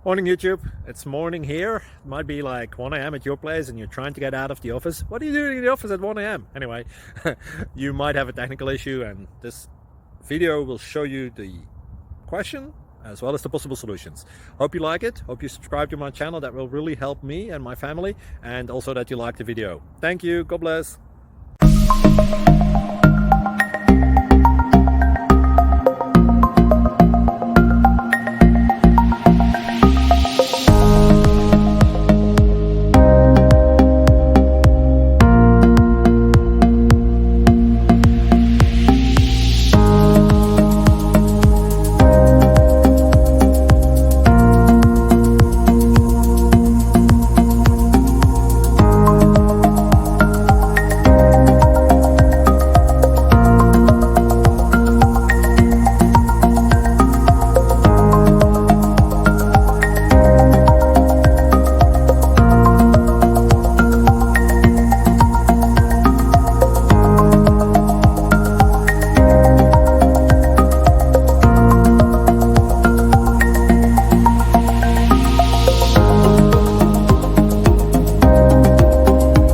Morning YouTube, it's morning here. It might be like 1 a.m. at your place and you're trying to get out of the office. What are you doing in the office at 1 a.m.? Anyway, you might have a technical issue and this video will show you the question as well as the possible solutions. Hope you like it, hope you subscribe to my channel. That will really help me and my family, and also that you like the video. Thank you, God bless.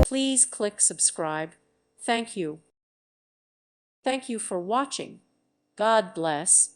Please click subscribe. Thank you. Thank you for watching. God bless.